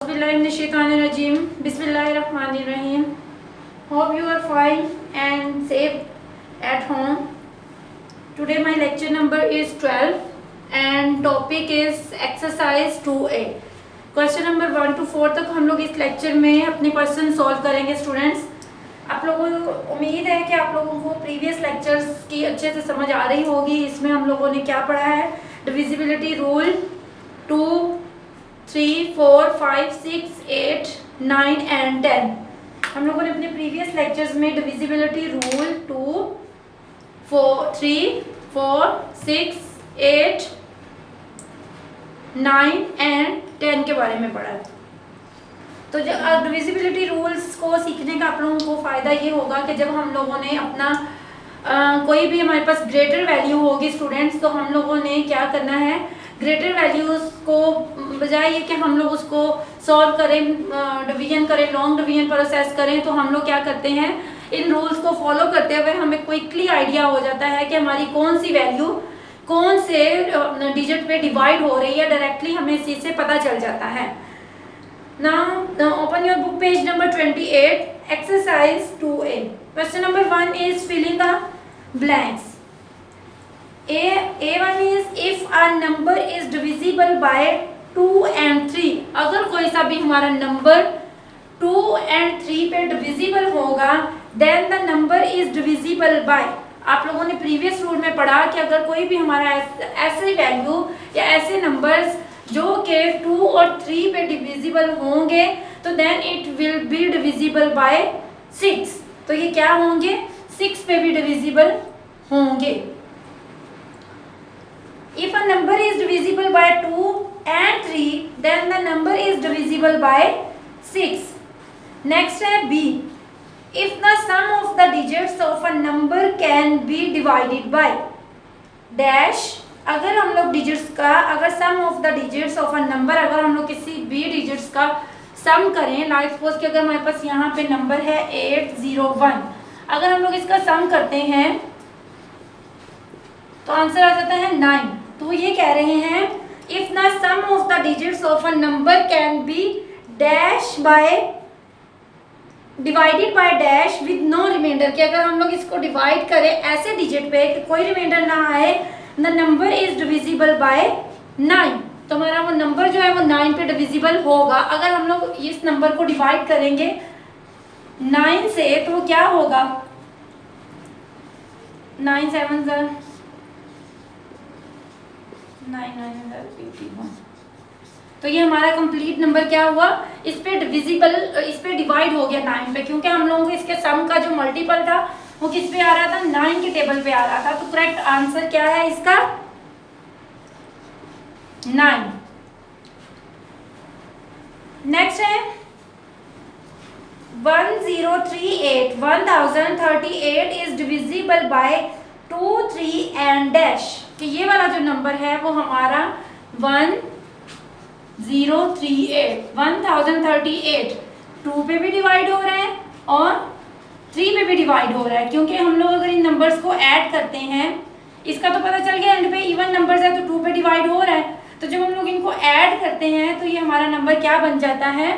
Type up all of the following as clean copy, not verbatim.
Bismillahirrahmanirrahim. Bismillahirrahmanirrahim. Hope you are fine and safe at home. Today my lecture number is 12 and topic is exercise 2A. Question number 1 to 4 तक हम लोग इस lecture में अपने question solve करेंगे students. आप लोगों को उम्मीद है कि आप लोगों को प्रीवियस लेक्चर्स की अच्छे से समझ आ रही होगी। इसमें हम लोगों ने क्या पढ़ा है, डिविजिबिलिटी रूल 2, 3, 4, 5, 6, 8, 9 एंड 10। हम लोगों ने अपने प्रीवियस लेक्चर्स में डिविजिबिलिटी रूल 2, 4, 3, 4, 6, 8, 9 एंड 10 के बारे में पढ़ा है। तो जब डिविजिबिलिटी रूल्स को सीखने का आप लोगों को फ़ायदा ये होगा कि जब हम लोगों ने अपना कोई भी हमारे पास ग्रेटर वैल्यू होगी स्टूडेंट्स, तो हम लोगों ने क्या करना है, ग्रेटर वैल्यूज़ को बजाय ये कि हम लोग उसको सॉल्व करें, डिवीजन करें, लॉन्ग डिवीजन प्रोसेस करें, तो हम लोग क्या करते हैं, इन रूल्स को फॉलो करते हुए हमें क्विकली आइडिया हो जाता है कि हमारी कौन सी वैल्यू कौन से डिजिट पे डिवाइड हो रही है। डायरेक्टली हमें इस चीज़ से पता चल जाता है। Now open your book page number 28, exercise 2A. Question number 1 is fill in the blanks. A1 is if a number is divisible by 2 and 3. अगर कोई सा भी हमारा नंबर 2 and 3 पे डिविजिबल होगा, then the number is divisible by. आप लोगों ने प्रीवियस रूल में पढ़ा कि अगर कोई भी हमारा ऐसे वैल्यू या ऐसे नंबर्स जो कि 2 और 3 पे डिविजिबल होंगे, तो then it will be divisible by 6। तो ये क्या होंगे, 6 पे भी डिविजिबल होंगे। If a number is divisible by 2 and 3, then the number is divisible by 6. Next है B. If the sum of the digits of a number can be divided by dash. अगर हम लोग डिजिट्स का, अगर sum of the digits of a number, अगर हम लोग किसी भी डिजिट्स का सम करें, लाइक सपोज कि अगर हमारे पास यहाँ पे नंबर है 801, अगर हम लोग इसका सम करते हैं तो आंसर आ जाता है 9। तो ये कह रहे हैं if the sum of the digits of a number can be dash by divided by dash with no remainder, कि अगर हम लोग इसको डिवाइड करें ऐसे डिजिट पे कि कोई रिमाइंडर ना आए, the number is divisible bye 9। तो हमारा वो नंबर जो है वो 9 पे डिविजिबल होगा। अगर हम लोग इस नंबर को डिवाइड करेंगे 9 से, तो वो क्या होगा, 9 7 9 तो ये हमारा कंप्लीट नंबर क्या हुआ, इस पे डिविजिबल, इस पे डिवाइड हो गया 9 पे, क्योंकि हम लोगों को इसके सम का जो मल्टीपल था वो किस पे आ रहा था, 9 के टेबल पे आ रहा था। तो करेक्ट आंसर क्या है इसका, 9। नेक्स्ट है 1038 is divisible by 2, 3 and dash, कि ये वाला जो नंबर है वो हमारा 1038 2 पे भी डिवाइड हो रहा है और 3 पे भी डिवाइड हो रहा है, क्योंकि हम लोग अगर इन नंबर्स को ऐड करते हैं, इसका तो पता चल गया एंड पे इवन नंबर्स है तो 2 पे डिवाइड हो रहा है, तो जब हम लोग इनको ऐड करते हैं तो ये हमारा नंबर क्या बन जाता है,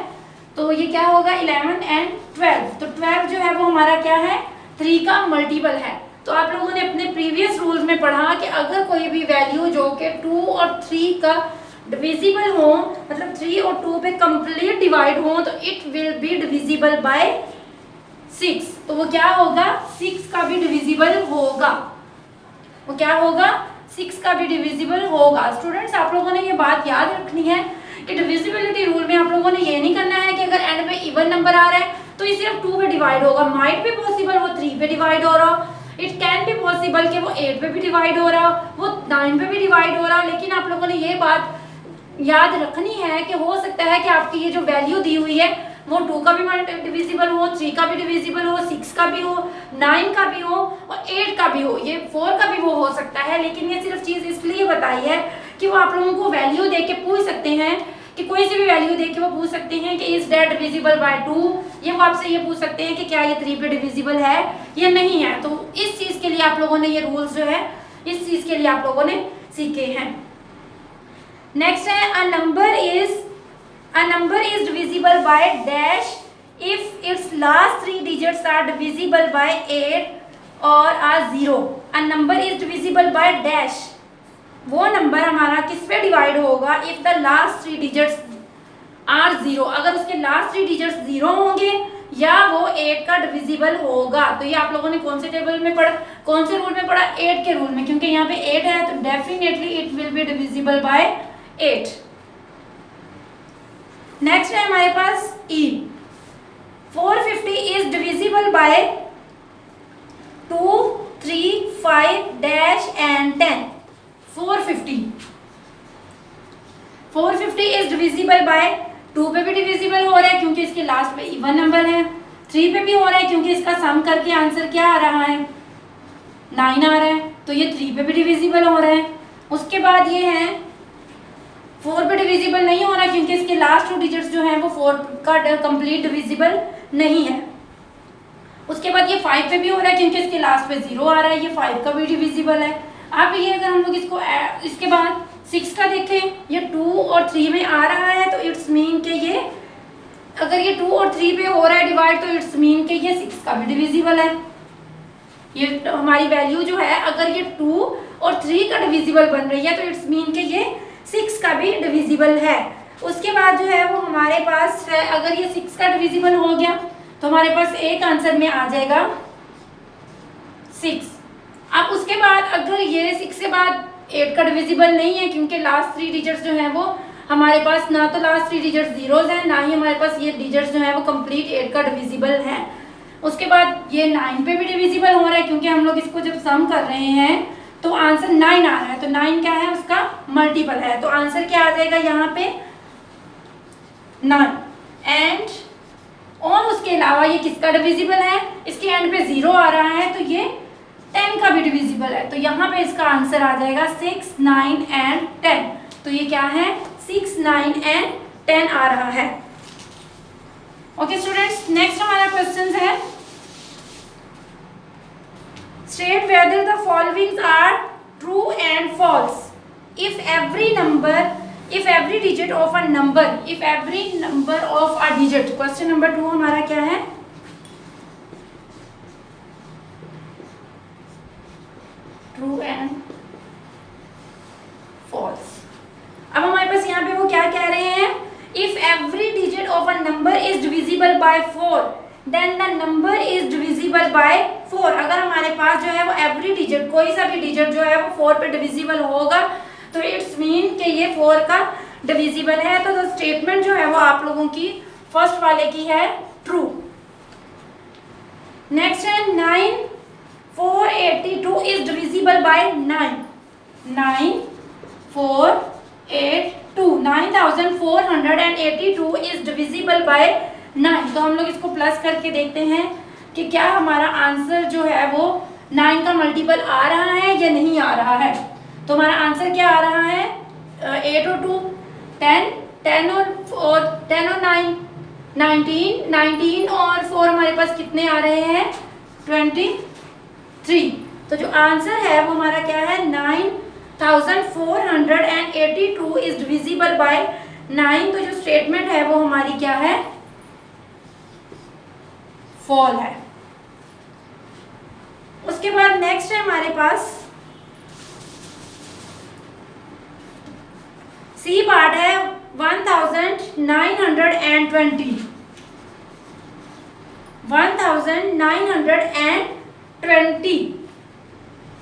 तो ये क्या होगा 11 एंड 12। तो 12 जो है वो हमारा क्या है, 3 का मल्टीपल है। तो आप लोगों ने अपने प्रीवियस रूल्स में पढ़ा कि अगर कोई भी वैल्यू जो कि 2 और 3 का डिविजिबल हो, मतलब 3 और 2 पे कंप्लीट डिवाइड हो, तो it will be divisible by 6। तो वो क्या होगा, 6 का भी डिविजिबल होगा। वो क्या होगा, 6 का भी डिविजिबल होगा। स्टूडेंट्स आप लोगों ने ये बात याद रखनी है कि डिविजिबिलिटी रूल में आप लोगों ने ये नहीं करना है कि अगर एंड पे इवन नंबर आ रहा है तो ये सिर्फ 2 पे डिवाइड होगा। माइट भी पॉसिबल वो 3 पे डिवाइड हो रहा, इट कैन बी पॉसिबल कि वो 8 पे भी डिवाइड हो रहा, वो 9 पे भी डिवाइड हो रहा, लेकिन आप लोगों ने ये बात याद रखनी है कि हो सकता है कि आपकी ये जो वैल्यू दी हुई है वो 2 का भी डिविजिबल हो, 3 का भी डिविजिबल हो, 6 का भी हो, 9 का भी हो और 8 का भी हो, ये 4 का भी वो हो सकता है। लेकिन ये सिर्फ चीज़ इसलिए बताई है कि वो आप लोगों को वैल्यू दे के पूछ सकते हैं, कि कोई सी भी वैल्यू दे के वो पूछ सकते हैं कि इज दैट डिविजिबल बाय 2, ये वो आपसे ये पूछ सकते हैं कि क्या ये 3 पे डिविजिबल है या नहीं है। तो इस चीज़ के लिए आप लोगों ने ये रूल्स जो है, इस चीज़ के लिए आप लोगों ने सीखे हैं। नेक्स्ट है a number is A number is divisible by dash if its last three digits are divisible by 8 or are 0. A number is divisible by dash. वो नंबर हमारा किस पे डिवाइड होगा if the last three digits are 0. अगर उसके last three digits 0 होंगे या वो 8 का डिविजिबल होगा। तो ये आप लोगों ने कौन से टेबल में पढ़ा, कौन से रूल में पढ़ा? 8 के रूल में, क्योंकि यहाँ पे 8 है तो definitely it will be divisible bye 8। Next है हमारे पास ई। 450 is divisible by 2, 3, 5 dash and 10। 450 is divisible by 2 पे भी डिविजिबल हो रहा है क्योंकि इसके लास्ट पे इवन नंबर है। 3 पे भी हो रहा है क्योंकि इसका सम करके आंसर क्या आ रहा है? 9 आ रहा है, तो ये 3 पे भी डिविजिबल हो रहा है। उसके बाद ये है 4 पे डिविजिबल नहीं हो रहा क्योंकि इसके लास्ट 2 डिजिट्स जो हैं वो 4 का कंप्लीट डिविजिबल नहीं है। उसके बाद ये 5 पे भी हो रहा है क्योंकि इसके लास्ट पे 0 आ रहा है, ये 5 का भी डिविजिबल है। अब ये अगर हम लोग इसको इसके बाद 6 का देखें, ये 2 और 3 में आ रहा है तो इट्स मीन के ये अगर ये 2 और 3 पे हो रहा है डिवाइड तो इट्स मीन के ये 6 का भी डिविजिबल है। ये हमारी वैल्यू जो है अगर ये 2 और 3 का डिविजिबल बन रही है तो इट्स मीन के ये 6 का भी डिविजिबल है। उसके बाद जो है वो हमारे पास है, अगर ये 6 का डिविजिबल हो गया तो हमारे पास एक आंसर में आ जाएगा 6। अब उसके बाद अगर ये 6 के बाद 8 का डिविजिबल नहीं है क्योंकि लास्ट 3 डिजिट्स जो हैं वो हमारे पास ना तो लास्ट 3 डिजिट्स जीरोज हैं, ना ही हमारे पास ये डिजिट्स जो हैं वो कंप्लीट 8 का डिविजिबल है। उसके बाद ये 9 पे भी डिविजिबल हो रहा है क्योंकि हम लोग इसको जब सम कर रहे हैं तो आंसर 9 आ रहा है, तो 9 क्या है? उसका मल्टीपल है, तो आंसर क्या आ जाएगा यहाँ पे? 9। एंड और उसके अलावा ये किसका डिविजिबल है? इसके एंड पे 0 आ रहा है तो ये 10 का भी डिविजिबल है, तो यहाँ पे इसका आंसर आ जाएगा 6, 9 एंड 10। तो ये क्या है? 6, 9 एंड 10 आ रहा है। ओके स्टूडेंट्स, नेक्स्ट हमारा क्वेश्चन है state whether the followings are true and false if every digit of a digit. Question number 2 हमारा क्या है? True and false. अब हमारे पास यहाँ पे वो क्या कह रहे हैं? If every digit of a number is divisible by 4 then the number is divisible by 4। अगर हमारे पास जो है वो एवरी डिजिट, कोई सा भी डिजिट जो है वो 4 पे डिविजिबल होगा तो इट्स मीन कि ये 4 का डिविजिबल है। तो स्टेटमेंट जो है वो आप लोगों की फर्स्ट वाले की है ट्रू। नेक्स्ट है 9482 is divisible bye 9। 9482 is divisible bye 9। तो हम लोग इसको प्लस करके देखते हैं कि क्या हमारा आंसर जो है वो 9 का मल्टीपल आ रहा है या नहीं आ रहा है। तो हमारा आंसर क्या आ रहा है? 8 और 2 10, 10 और 9 19 और 4 हमारे पास कितने आ रहे हैं? 23। तो जो आंसर है वो हमारा क्या है? 9482 इज डिविजिबल बाय 9। तो जो स्टेटमेंट है वो हमारी क्या है? फॉल है। उसके बाद नेक्स्ट है हमारे पास सी पार्ट है 1920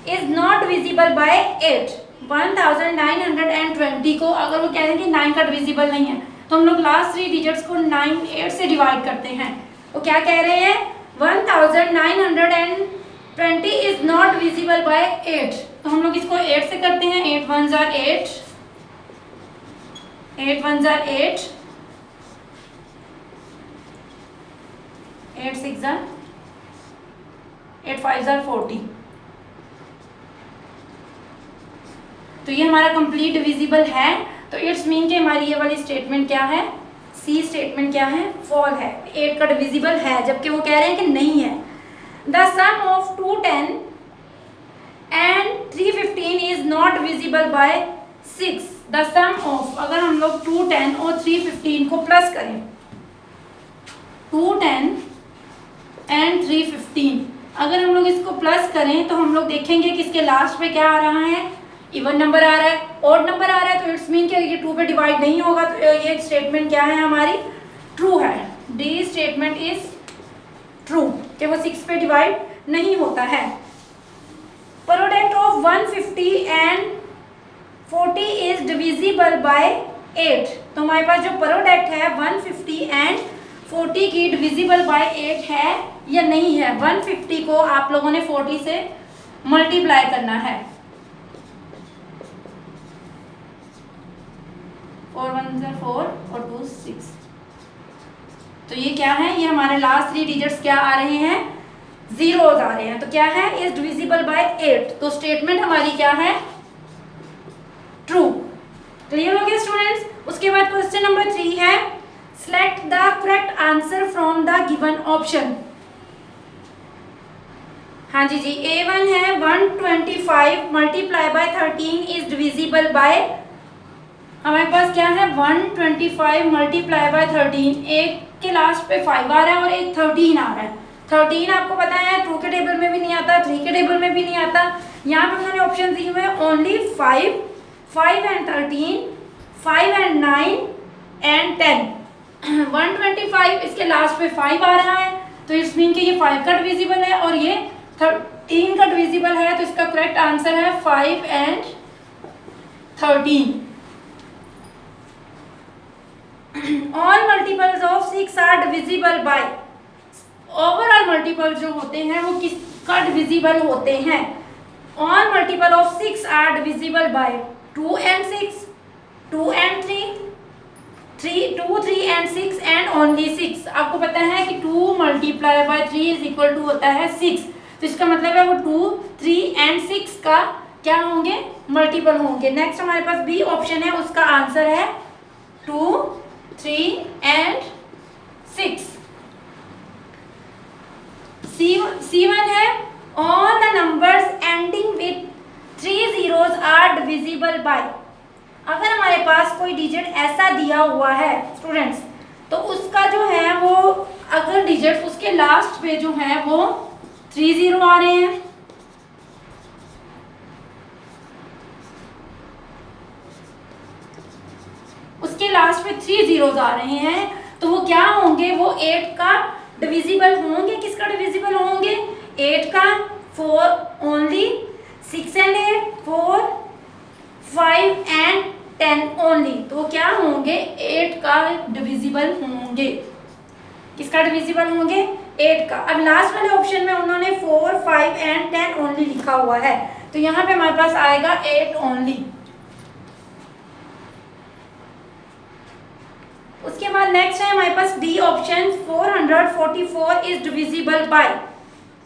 इज नॉट डिविजिबल बाय 8। 1920 को अगर वो कह रहे हैं कि 9 का डिविजिबल नहीं है तो हम लोग लास्ट 3 डिजिट्स को 8 से डिवाइड करते हैं। वो क्या कह रहे हैं? 1920 इज नॉट डिविजिबल बाय 8। तो हम लोग इसको 8 से करते हैं। 8 1 जार 8, 8 1 जार 8, 8 6 जार 8 5 जार 40। तो ये हमारा कंप्लीट डिविजिबल है। तो इट्स मीन कि हमारी ये वाली स्टेटमेंट क्या है? सी स्टेटमेंट क्या है? फॉल है। 8 का डिविजिबल है जबकि वो कह रहे हैं कि नहीं है। The sum of 210 and 315 is not divisible by 6। The sum of, अगर हम लोग 210 और 315 को प्लस करें, 210 एंड 315 अगर हम लोग इसको प्लस करें तो हम लोग देखेंगे कि इसके लास्ट पे क्या आ रहा है, इवन नंबर आ रहा है, ऑड नंबर आ रहा है, तो इट्स मीन कि ये 2 पे डिवाइड नहीं होगा, तो ये स्टेटमेंट क्या है हमारी, ट्रू है। डी स्टेटमेंट इज ट्रू कि वो 6 पे डिवाइड नहीं होता है। Product of 150 and 40 is divisible bye 8, तो हमारे पास जो प्रोडक्ट है 150 एंड 40 की डिविजिबल बाय 8 है या नहीं है। 150 को आप लोगों ने 40 से मल्टीप्लाई करना है। 4 1 4 और 2 6, तो ये क्या है, ये हमारे लास्ट 3 डिजिट्स क्या आ रहे हैं, जीरोज आ रहे हैं, तो क्या है, इज डिविजिबल बाय 8, तो स्टेटमेंट हमारी क्या है, ट्रू। क्लियर हो गया स्टूडेंट्स। उसके बाद क्वेश्चन नंबर 3 है, select the correct answer from the given option. हाँ जी जी, A1 है 125 multiply by 13 is divisible bye, हमारे पास क्या है 125 मल्टीप्लाई बाय 13, एक के लास्ट पे 5 आ रहा है और एक 13 आ रहा है। 13 आपको पता है 2 के टेबल में भी नहीं आता, 3 के टेबल में भी नहीं आता। यहाँ पे उन्होंने ऑप्शन दिए हुए हैं ओनली 5, 5 एंड 13, 5 एंड 9 एंड 10। 125 इसके लास्ट पे 5 आ रहा है, तो इट्स मीन कि ये 5 का डिविजिबल है और ये 13 का डिविजिबल है, तो इसका करेक्ट आंसर है 5 and 13। All multiples of 6 are divisible by, overall multiple जो होते हैं वो किसका डिविजिबल होते हैं। All multiple of 6 are divisible by 2 and 6, 2 and 3, 2 3 and 6 and only 6। आपको पता है कि 2 multiply by 3 is equal to होता है 6, तो इसका मतलब है वो 2 3 एंड 6 का क्या होंगे, मल्टीपल होंगे। नेक्स्ट हमारे पास बी ऑप्शन है, उसका आंसर है 2 3 एंड 6। C1 है, all the numbers ending with 3 zeros are divisible by, अगर हमारे पास कोई डिजिट ऐसा दिया हुआ है स्टूडेंट्स, तो उसका जो है वो अगर डिजिट उसके लास्ट पे जो है वो 3 0 आ रहे हैं, उसके लास्ट पे 3 zeros आ रहे हैं, तो वो क्या होंगे, वो 8 का डिविजिबल होंगे। किसका डिविजिबल होंगे, 8 का। 4 ओनली, 6 एंड 8, 4 5 एंड 10 ओनली, तो वो क्या होंगे, 8 का डिविजिबल होंगे। किसका डिविजिबल होंगे, 8 का। अब लास्ट वाले ऑप्शन में उन्होंने 4 5 एंड 10 ओनली लिखा हुआ है, तो यहाँ पे हमारे पास आएगा 8 ओनली। उसके बाद नेक्स्ट है हमारे पास D option, 444 is divisible by,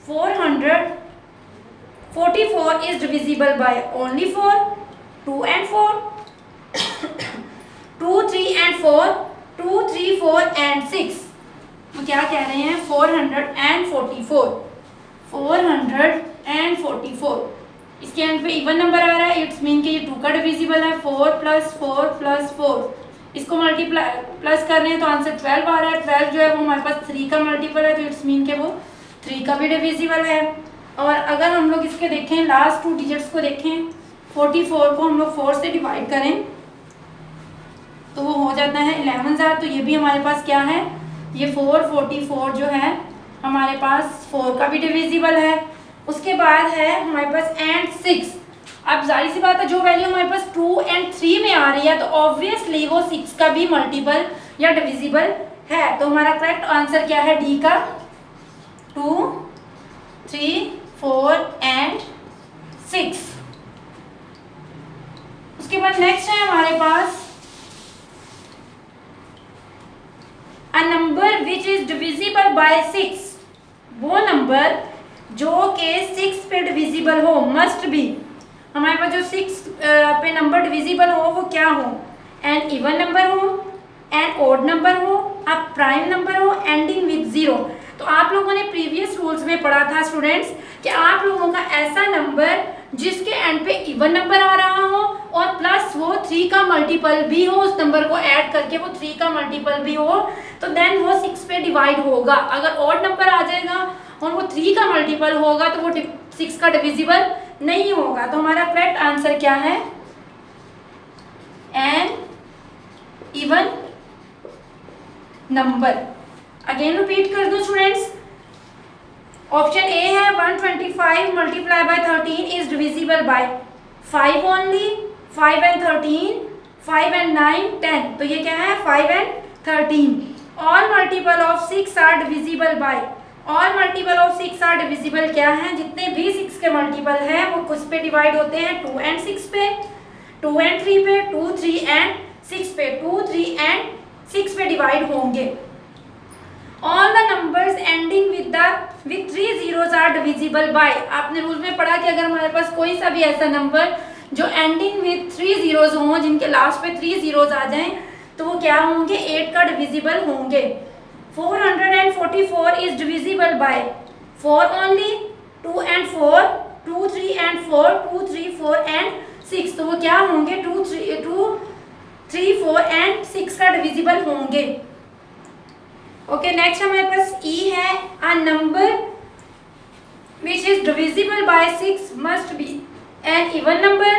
444 is divisible by only 4, 2 and 4, 2 3 and 4, 2 3 4 and 6। वो क्या कह रहे हैं, 444, 444। इसके एंड पे इवन नंबर आ रहा है, इट्स मीन कि ये 2 का डिविजिबल है। 4 + 4 + 4, इसको मल्टीप्लाई प्लस कर रहे हैं तो आंसर 12 आ रहा है। 12 जो है वो हमारे पास 3 का मल्टीपल है, तो इट्स मीन के वो 3 का भी डिविजिबल है। और अगर हम लोग इसके देखें लास्ट 2 डिजिट्स को देखें, 44 को हम लोग 4 से डिवाइड करें तो वो हो जाता है 11,000, तो ये भी हमारे पास क्या है, ये 444 जो है हमारे पास 4 का भी डिविजिबल है। उसके बाद है हमारे पास एंड 6। अब जाहिर सी बात है जो वैल्यू हमारे पास 2 एंड 3 में आ रही है तो ऑब्वियसली वो 6 का भी मल्टीपल या डिविजिबल है। तो हमारा करेक्ट आंसर क्या है, डी का 2 3 4 एंड 6। उसके बाद नेक्स्ट है हमारे पास a number which is divisible by 6, वो नंबर जो के 6 पे डिविजिबल हो, मस्ट बी हमारे पास जो 6 पे नंबर डिविजिबल हो वो क्या हो, एन इवन नंबर हो, एन ओड नंबर हो, अ प्राइम नंबर हो, एंडिंग विद 0। तो आप लोगों ने प्रीवियस रूल्स में पढ़ा था स्टूडेंट्स कि आप लोगों का ऐसा नंबर जिसके एंड पे इवन नंबर आ रहा हो और प्लस वो 3 का मल्टीपल भी हो, उस नंबर को ऐड करके वो 3 का मल्टीपल भी हो, तो देन वो 6 पे डिवाइड होगा। अगर ऑड नंबर आ जाएगा और वो 3 का मल्टीपल होगा तो वो 6 का डिविजिबल नहीं होगा। तो हमारा करेक्ट आंसर क्या है? An even number. Again repeat कर दो स्टूडेंट्स। ऑप्शन ए है 125 multiply by 13 is divisible by 5 only, 5 and 13, 5 and 9, 10। तो ये क्या है? 5 and 13। All multiple of 6 are divisible by, all multiple of 6 are divisible क्या है? जितने भी 6 के मल्टीपल हैं वो किस पे डिवाइड होते हैं? 2 and 6 पे, 2 and 3 पे, 2, 3 and 6 पे, 2, 3 and 6 पे डिवाइड होंगे। All the numbers ending with 3 zeros are divisible by. आपने रूल में पढ़ा कि अगर हमारे पास कोई सा भी ऐसा नंबर जो एंडिंग विद 3 zeros हों, जिनके लास्ट पे 3 zeros आ जाएं, तो वो क्या होंगे? 8 का डिविजिबल होंगे। 444 is divisible by 4 only, 2 and 4, 2, 3 and 4, 2, 3, 4 and 6। तो वो क्या होंगे? 2, 3, 4 and 6 का डिविजिबल होंगे। ओके, नेक्स्ट हमारे पास ई है, a number which is divisible by 6 must be an even number,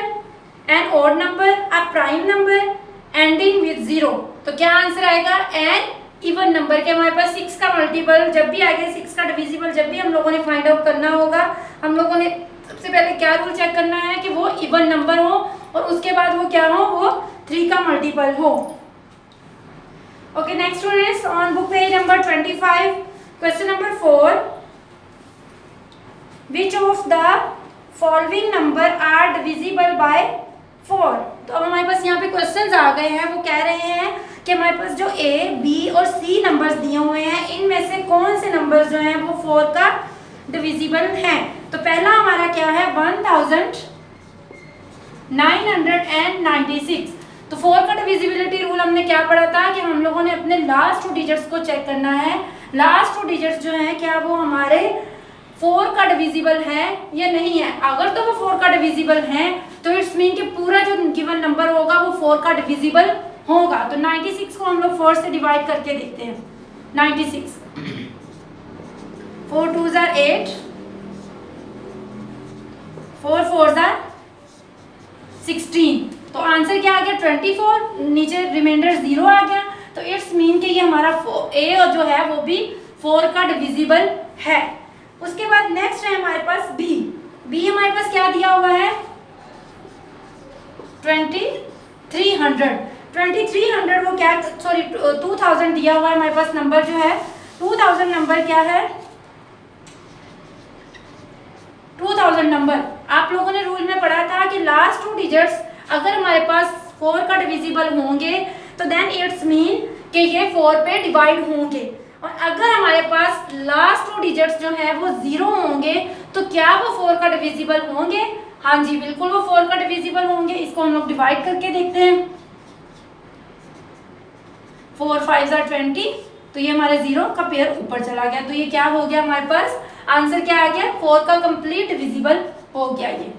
an odd number, a prime number ending with 0। तो क्या आंसर आएगा? एन इवन नंबर के हमारे पास 6 का मल्टीपल जब भी आएगा, 6 का डिविजिबल जब भी हम लोगों ने फाइंड आउट करना होगा, हम लोगों ने सबसे पहले क्या रूल चेक करना है कि वो इवन नंबर हो और उसके बाद वो क्या हो? वो 3 का मल्टीपल हो। Okay, next students, on book page number 25, question number 4, which of the following number are divisible by 4। तो अब हमारे पास यहाँ पे क्वेश्चंस आ गए हैं। वो कह रहे हैं कि हमारे पास जो ए, बी और सी नंबर्स दिए हुए हैं, इनमें से कौन से नंबर्स जो हैं वो 4 का डिविजिबल हैं। तो पहला हमारा क्या है? 1996। तो 4 का डिविजिबिलिटी रूल हमने क्या पढ़ा था कि हम लोगों ने अपने लास्ट 2 डिजिट्स को चेक करना है। लास्ट 2 डिजिट्स जो हैं क्या वो हमारे 4 का डिविजिबल है या नहीं है। अगर तो वो 4 का डिविजिबल है तो इट्स मीन कि पूरा जो गिवन नंबर होगा वो 4 का डिविजिबल होगा। तो 96 को हम लोग 4 से डिवाइड करके देखते हैं। 96, 4 2s are 8, 4 4s are 16। तो आंसर क्या आ गया? 24। नीचे रिमाइंडर 0 आ गया। तो इट्स मीन कि ये हमारा ए जो है वो भी 4 का डिविजिबल है। उसके बाद नेक्स्ट है हमारे पास बी। बी हमारे पास क्या दिया हुआ है? 2300। 2300 वो क्या, सॉरी 2000 दिया हुआ है हमारे पास नंबर जो है। 2000 नंबर क्या है? 2000 नंबर आप लोगों ने रूल में पढ़ा था कि लास्ट 2 डिजिट्स अगर हमारे पास 4 का डिविजिबल होंगे तो देन इट्स मीन कि ये 4 पे डिवाइड होंगे। और अगर हमारे पास लास्ट 2 डिजिट्स जो है वो 0 होंगे तो क्या वो 4 का डिविजिबल होंगे? हाँ जी, बिल्कुल वो 4 का डिविजिबल होंगे। इसको हम लोग डिवाइड करके देखते हैं। 4 5s are 20। तो ये हमारे 0 का पेयर ऊपर चला गया। तो ये क्या हो गया हमारे पास? आंसर क्या आ गया? 4 का कंप्लीट डिविजिबल हो गया ये।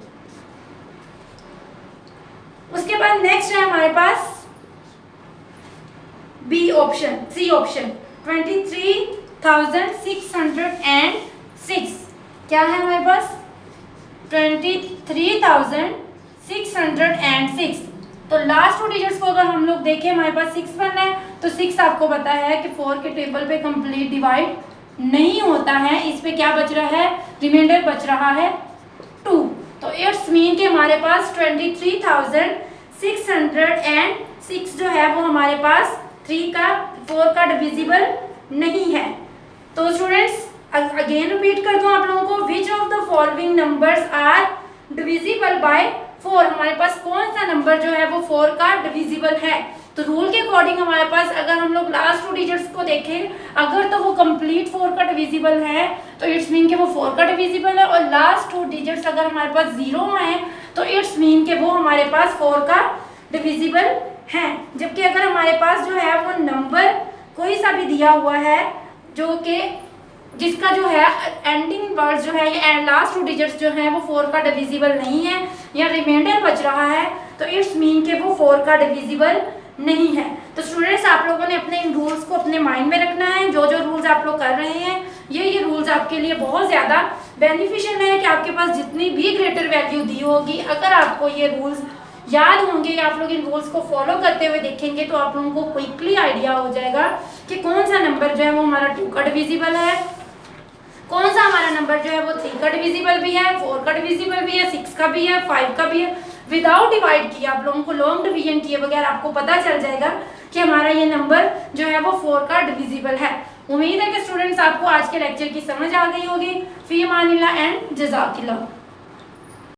उसके बाद नेक्स्ट है हमारे पास बी ऑप्शन, सी ऑप्शन 23,606। क्या है हमारे पास? 23,606। तो लास्ट 2 डिजिट्स को अगर हम लोग देखें, हमारे पास 6 बनना है तो 6 आपको पता है कि 4 के टेबल पे कंप्लीट डिवाइड नहीं होता है। इस पे क्या बच रहा है? रिमाइंडर बच रहा है 2। तो इट्स मीन कि हमारे पास 23,606 जो है वो हमारे पास 4 का डिविजिबल नहीं है। तो स्टूडेंट्स अगेन रिपीट कर दूं आप लोगों को, which of the following numbers are divisible by 4। हमारे पास कौन सा नंबर जो है वो 4 का डिविजिबल है। तो रूल के अकॉर्डिंग हमारे पास अगर हम लोग लास्ट 2 डिजिट्स को देखें, अगर तो वो कंप्लीट 4 का डिविजिबल है तो इट्स मीन कि वो 4 का डिविजिबल है। और लास्ट 2 डिजिट्स अगर हमारे पास 0 हैं तो इट्स मीन कि वो हमारे पास 4 का डिविजिबल है। जबकि अगर हमारे पास जो है वो नंबर कोई सा भी दिया हुआ है जो कि जिसका जो है एंडिंग वर्ड जो है लास्ट 2 डिजिट्स जो है वो 4 का डिविजिबल नहीं है या रिमाइंडर बच रहा है, तो इट्स मीन के वो 4 का डिविजिबल नहीं है। तो स्टूडेंट्स आप लोगों ने अपने इन रूल्स को अपने माइंड में रखना है। जो जो रूल्स आप लोग कर रहे हैं ये रूल्स आपके लिए बहुत ज़्यादा बेनिफिशियल है कि आपके पास जितनी भी ग्रेटर वैल्यू दी होगी, अगर आपको ये रूल्स याद होंगे या आप लोग इन रूल्स को फॉलो करते हुए देखेंगे तो आप लोगों को क्विकली आइडिया हो जाएगा कि कौन सा नंबर जो है वो हमारा 2 का डिविजिबल है, कौन सा हमारा नंबर जो है वो 3 का डिविजिबल भी है, 4 का डिविजिबल भी है, 6 का भी है, 5 का भी है। विदाउट डिवाइड किए आप लोगों को लॉन्ग डिवीजन किए बगैर आपको पता चल जाएगा कि हमारा ये नंबर जो है वो 4 का डिविजिबल है। उम्मीद है कि स्टूडेंट्स आपको आज के लेक्चर की समझ आ गई होगी। फी अमानिल्लाह एंड जज़ाकिल्लाह।